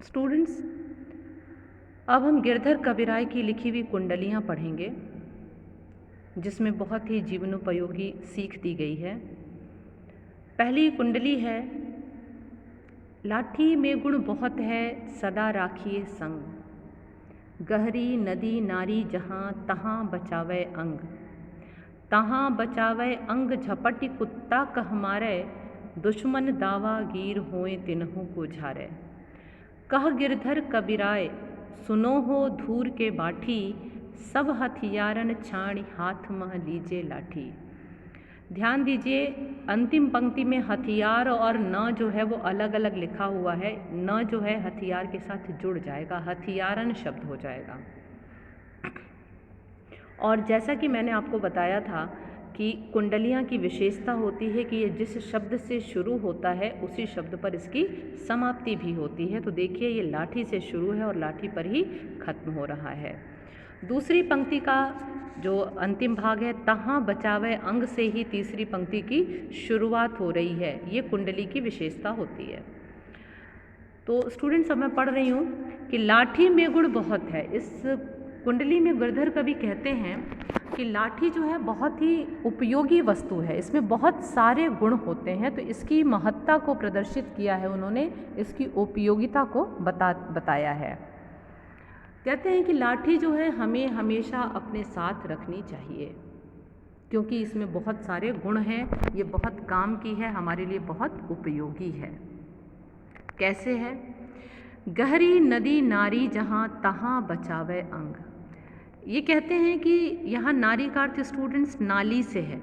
Students, अब हम गिरधर कविराय की लिखी हुई कुंडलियाँ पढ़ेंगे, जिसमें बहुत ही जीवनोपयोगी सीख दी गई है। पहली कुंडली है, लाठी में गुण बहुत है सदा राखिए संग, गहरी नदी नारी जहाँ तहाँ बचावे अंग, तहाँ बचावे अंग झपटी कुत्ता कह मारे, दुश्मन दावा गिर होए तिन्हु को झारे। कह गिरधर कबीराय सुनो हो धूर के बाठी, सब हथियारन छाणी हाथ मह लीजे लाठी। ध्यान दीजिए, अंतिम पंक्ति में हथियार और न जो है वो अलग अलग लिखा हुआ है। न जो है हथियार के साथ जुड़ जाएगा, हथियारन शब्द हो जाएगा। और जैसा कि मैंने आपको बताया था कि कुंडलियाँ की विशेषता होती है कि ये जिस शब्द से शुरू होता है उसी शब्द पर इसकी समाप्ति भी होती है। तो देखिए, ये लाठी से शुरू है और लाठी पर ही खत्म हो रहा है। दूसरी पंक्ति का जो अंतिम भाग है, तहाँ बचावे अंग से ही तीसरी पंक्ति की शुरुआत हो रही है। ये कुंडली की विशेषता होती है। तो स्टूडेंट्स, अब मैं पढ़ रही हूँ कि लाठी में गुण बहुत है। इस कुंडली में गिरधर कवि कहते हैं कि लाठी जो है बहुत ही उपयोगी वस्तु है, इसमें बहुत सारे गुण होते हैं। तो इसकी महत्ता को प्रदर्शित किया है उन्होंने, इसकी उपयोगिता को बताया है। कहते हैं कि लाठी जो है हमें हमेशा अपने साथ रखनी चाहिए, क्योंकि इसमें बहुत सारे गुण हैं, ये बहुत काम की है, हमारे लिए बहुत उपयोगी है। कैसे है? गहरी नदी नारी जहाँ तहाँ बचावे अंग। ये कहते हैं कि यहाँ नारी का अर्थ स्टूडेंट्स नाली से है,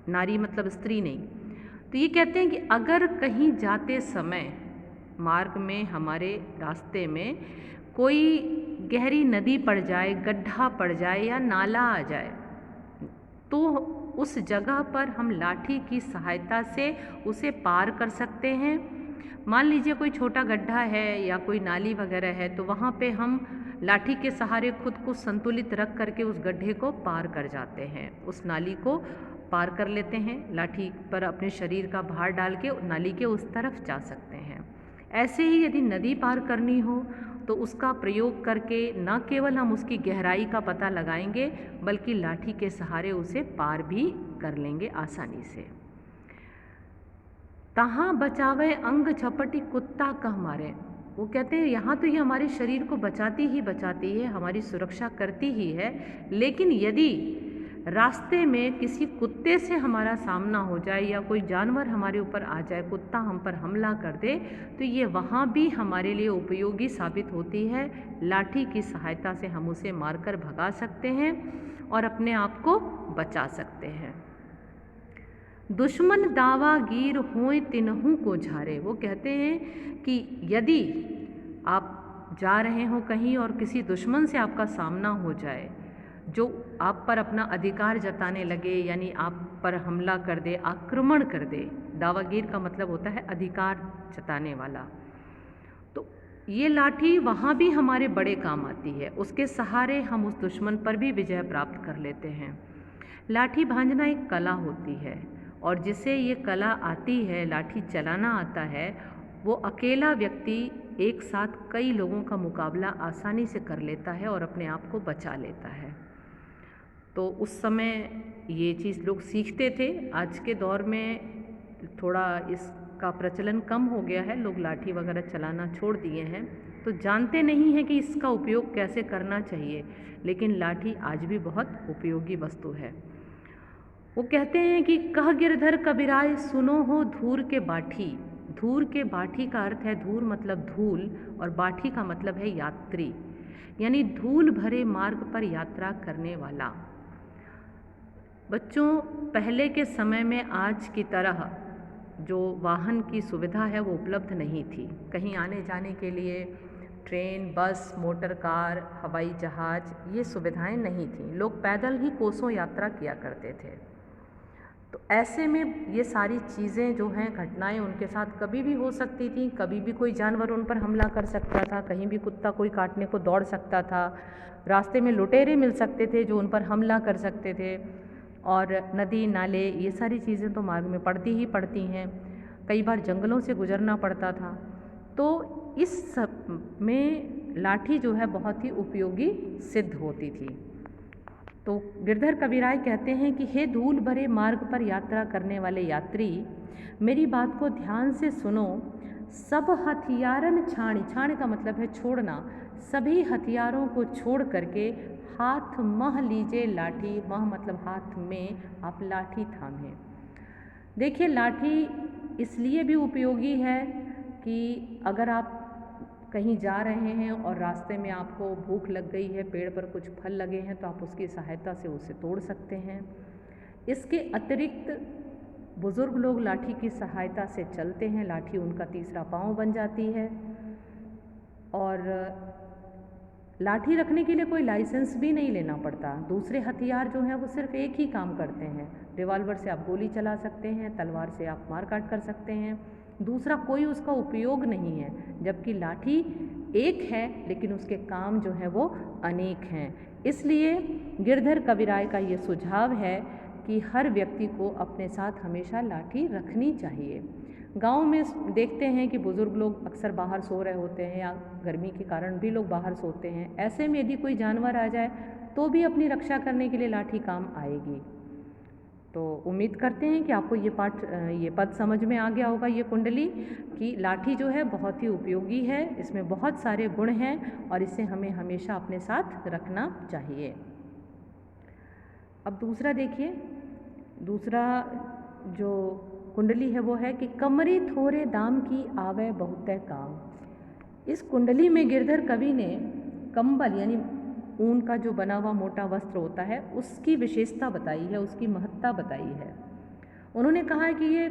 नारी मतलब स्त्री नहीं। तो ये कहते हैं कि अगर कहीं जाते समय मार्ग में, हमारे रास्ते में कोई गहरी नदी पड़ जाए, गड्ढा पड़ जाए या नाला आ जाए, तो उस जगह पर हम लाठी की सहायता से उसे पार कर सकते हैं। मान लीजिए कोई छोटा गड्ढा है या कोई नाली वगैरह है, तो वहाँ पे हम लाठी के सहारे खुद को संतुलित रख करके उस गड्ढे को पार कर जाते हैं, उस नाली को पार कर लेते हैं। लाठी पर अपने शरीर का भार डाल के नाली के उस तरफ जा सकते हैं। ऐसे ही यदि नदी पार करनी हो तो उसका प्रयोग करके न केवल हम उसकी गहराई का पता लगाएंगे, बल्कि लाठी के सहारे उसे पार भी कर लेंगे आसानी से। तहाँ बचावे अंग झपटी कुत्ता कह मारे। वो कहते हैं यहाँ तो ये हमारे शरीर को बचाती है, हमारी सुरक्षा करती ही है, लेकिन यदि रास्ते में किसी कुत्ते से हमारा सामना हो जाए या कोई जानवर हमारे ऊपर आ जाए, कुत्ता हम पर हमला कर दे, तो ये वहाँ भी हमारे लिए उपयोगी साबित होती है। लाठी की सहायता से हम उसे मारकर भगा सकते हैं और अपने आप को बचा सकते हैं। दुश्मन दावा गिर होए तिन्हु को झारे। वो कहते हैं कि यदि आप जा रहे हो कहीं और किसी दुश्मन से आपका सामना हो जाए, जो आप पर अपना अधिकार जताने लगे, यानी आप पर हमला कर दे, आक्रमण कर दे। दावागीर का मतलब होता है अधिकार जताने वाला। तो ये लाठी वहाँ भी हमारे बड़े काम आती है, उसके सहारे हम उस दुश्मन पर भी विजय प्राप्त कर लेते हैं। लाठी भांजना एक कला होती है, और जिसे ये कला आती है, लाठी चलाना आता है, वो अकेला व्यक्ति एक साथ कई लोगों का मुकाबला आसानी से कर लेता है और अपने आप को बचा लेता है। तो उस समय ये चीज़ लोग सीखते थे। आज के दौर में थोड़ा इसका प्रचलन कम हो गया है, लोग लाठी वगैरह चलाना छोड़ दिए हैं, तो जानते नहीं हैं कि इसका उपयोग कैसे करना चाहिए, लेकिन लाठी आज भी बहुत उपयोगी वस्तु है। वो कहते हैं कि कह गिरधर कबीराय सुनो हो धूर के बाठी। धूर के बाठी का अर्थ है, धूर मतलब धूल और बाठी का मतलब है यात्री, यानी धूल भरे मार्ग पर यात्रा करने वाला। बच्चों, पहले के समय में आज की तरह जो वाहन की सुविधा है वो उपलब्ध नहीं थी। कहीं आने जाने के लिए ट्रेन, बस, मोटर कार, हवाई जहाज, ये सुविधाएं नहीं थीं। लोग पैदल ही कोसों यात्रा किया करते थे। तो ऐसे में ये सारी चीज़ें जो हैं, घटनाएं उनके साथ कभी भी हो सकती थी। कभी भी कोई जानवर उन पर हमला कर सकता था, कहीं भी कुत्ता कोई काटने को दौड़ सकता था, रास्ते में लुटेरे मिल सकते थे जो उन पर हमला कर सकते थे, और नदी नाले, ये सारी चीज़ें तो मार्ग में पड़ती ही पड़ती हैं। कई बार जंगलों से गुजरना पड़ता था। तो इस सब में लाठी जो है बहुत ही उपयोगी सिद्ध होती थी। तो गिरधर कविराय कहते हैं कि हे धूल भरे मार्ग पर यात्रा करने वाले यात्री, मेरी बात को ध्यान से सुनो। सब हथियारन छाणी, छाण का मतलब है छोड़ना, सभी हथियारों को छोड़ करके हाथ मह लीजिए लाठी, मह मतलब हाथ में आप लाठी थामें। देखिए लाठी इसलिए भी उपयोगी है कि अगर आप कहीं जा रहे हैं और रास्ते में आपको भूख लग गई है, पेड़ पर कुछ फल लगे हैं तो आप उसकी सहायता से उसे तोड़ सकते हैं। इसके अतिरिक्त बुज़ुर्ग लोग लाठी की सहायता से चलते हैं, लाठी उनका तीसरा पाँव बन जाती है। और लाठी रखने के लिए कोई लाइसेंस भी नहीं लेना पड़ता। दूसरे हथियार जो हैं वो सिर्फ एक ही काम करते हैं। रिवॉल्वर से आप गोली चला सकते हैं, तलवार से आप मार काट कर सकते हैं, दूसरा कोई उसका उपयोग नहीं है। जबकि लाठी एक है लेकिन उसके काम जो हैं वो अनेक हैं। इसलिए गिरधर कविराय का ये सुझाव है कि हर व्यक्ति को अपने साथ हमेशा लाठी रखनी चाहिए। गांव में देखते हैं कि बुज़ुर्ग लोग अक्सर बाहर सो रहे होते हैं या गर्मी के कारण भी लोग बाहर सोते हैं। ऐसे में यदि कोई जानवर आ जाए तो भी अपनी रक्षा करने के लिए लाठी काम आएगी। तो उम्मीद करते हैं कि आपको ये पद समझ में आ गया होगा, ये कुंडली, कि लाठी जो है बहुत ही उपयोगी है, इसमें बहुत सारे गुण हैं और इसे हमें हमेशा अपने साथ रखना चाहिए। अब दूसरा देखिए, दूसरा जो कुंडली है वो है कि कमरी थोड़े दाम की आवे बहुते काम। इस कुंडली में गिरधर कवि ने कंबल यानी ऊन का जो बना हुआ मोटा वस्त्र होता है उसकी विशेषता बताई है, उसकी महत्ता बताई है। उन्होंने कहा है कि ये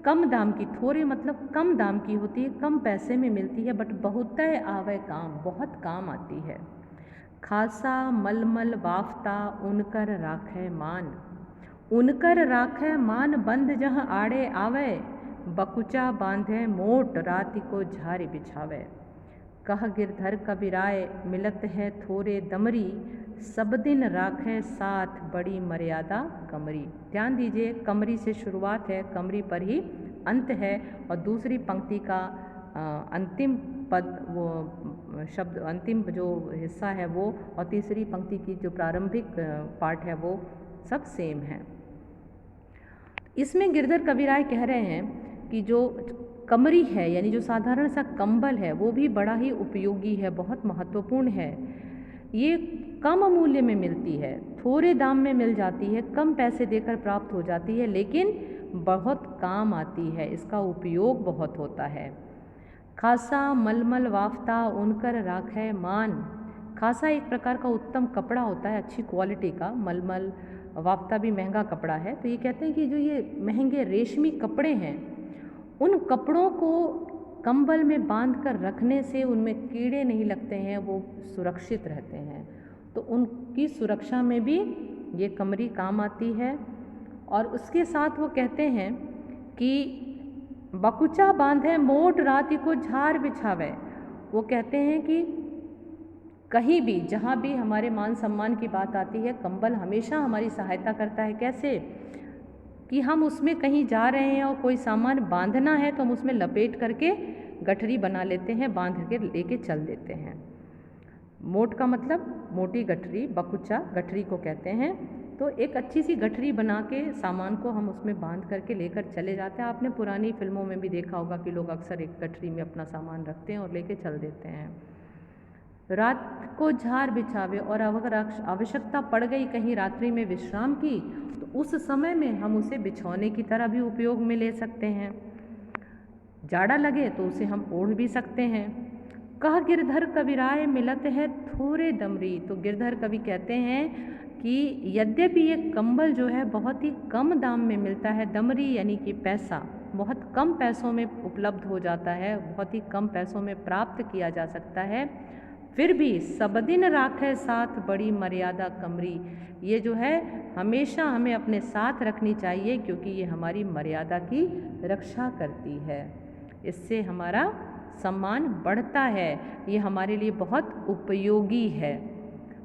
कम दाम की, थोड़े मतलब कम दाम की होती है, कम पैसे में मिलती है, बट बहुतय आवे काम, बहुत काम आती है। खासा मलमल वाफ्ता उनकर राखे मान, उनकर राखे मान बंद जह आड़े आवे, बकुचा बांधे मोट राति को झारी बिछावे। कह गिरधर कविराय मिलत है थोरे दमरी, सब दिन राखे साथ बड़ी मर्यादा कमरी। ध्यान दीजिए, कमरी से शुरुआत है, कमरी पर ही अंत है और दूसरी पंक्ति का अंतिम पद, वो शब्द अंतिम जो हिस्सा है वो, और तीसरी पंक्ति की जो प्रारंभिक पार्ट है वो सब सेम है। इसमें गिरधर कविराय कह रहे हैं कि जो कमरी है यानी जो साधारण सा कंबल है वो भी बड़ा ही उपयोगी है, बहुत महत्वपूर्ण है। ये कम मूल्य में मिलती है, थोड़े दाम में मिल जाती है, कम पैसे देकर प्राप्त हो जाती है, लेकिन बहुत काम आती है, इसका उपयोग बहुत होता है। खासा मलमल वाफ्ता उनकर राखे मान। खासा एक प्रकार का उत्तम कपड़ा होता है, अच्छी क्वालिटी का। मलमल वाफ्ता भी महंगा कपड़ा है। तो ये कहते हैं कि जो ये महंगे रेशमी कपड़े हैं उन कपड़ों को कंबल में बांध कर रखने से उनमें कीड़े नहीं लगते हैं, वो सुरक्षित रहते हैं। तो उनकी सुरक्षा में भी ये कमरी काम आती है। और उसके साथ वो कहते हैं कि बकुचा बांधे मोट राति को झार बिछावे। वो कहते हैं कि कहीं भी जहाँ भी हमारे मान सम्मान की बात आती है, कंबल हमेशा हमारी सहायता करता है। कैसे कि हम उसमें कहीं जा रहे हैं और कोई सामान बांधना है तो हम उसमें लपेट करके गठरी बना लेते हैं, बांध के लेके चल देते हैं। मोट का मतलब मोटी गठरी, बकुचा गठरी को कहते हैं। तो एक अच्छी सी गठरी बना के सामान को हम उसमें बांध करके लेकर चले जाते हैं। आपने पुरानी फिल्मों में भी देखा होगा कि लोग अक्सर एक गठरी में अपना सामान रखते हैं और लेके चल देते हैं। रात को झार बिछावे, और अगर आवश्यकता पड़ गई कहीं रात्रि में विश्राम की तो उस समय में हम उसे बिछौने की तरह भी उपयोग में ले सकते हैं। जाड़ा लगे तो उसे हम ओढ़ भी सकते हैं। कह गिरधर कविराय मिलत है थोड़े दमरी। तो गिरधर कवि कहते हैं कि यद्यपि ये कंबल जो है बहुत ही कम दाम में मिलता है, दमरी यानी कि पैसा, बहुत कम पैसों में उपलब्ध हो जाता है, बहुत ही कम पैसों में प्राप्त किया जा सकता है, फिर भी सब दिन राखे साथ बड़ी मर्यादा कमरी। ये जो है हमेशा हमें अपने साथ रखनी चाहिए क्योंकि ये हमारी मर्यादा की रक्षा करती है, इससे हमारा सम्मान बढ़ता है, ये हमारे लिए बहुत उपयोगी है।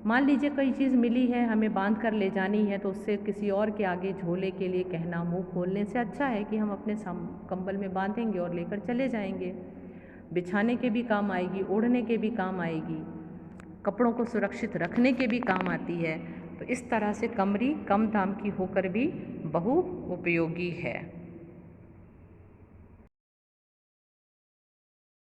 मान लीजिए कोई चीज़ मिली है, हमें बांध कर ले जानी है, तो उससे किसी और के आगे झोले के लिए कहना मुंह खोलने से अच्छा है कि हम अपने कंबल में बांधेंगे और लेकर चले जाएंगे। बिछाने के भी काम आएगी, ओढ़ने के भी काम आएगी, कपड़ों को सुरक्षित रखने के भी काम आती है। तो इस तरह से कमरी कम दाम की होकर भी बहु उपयोगी है।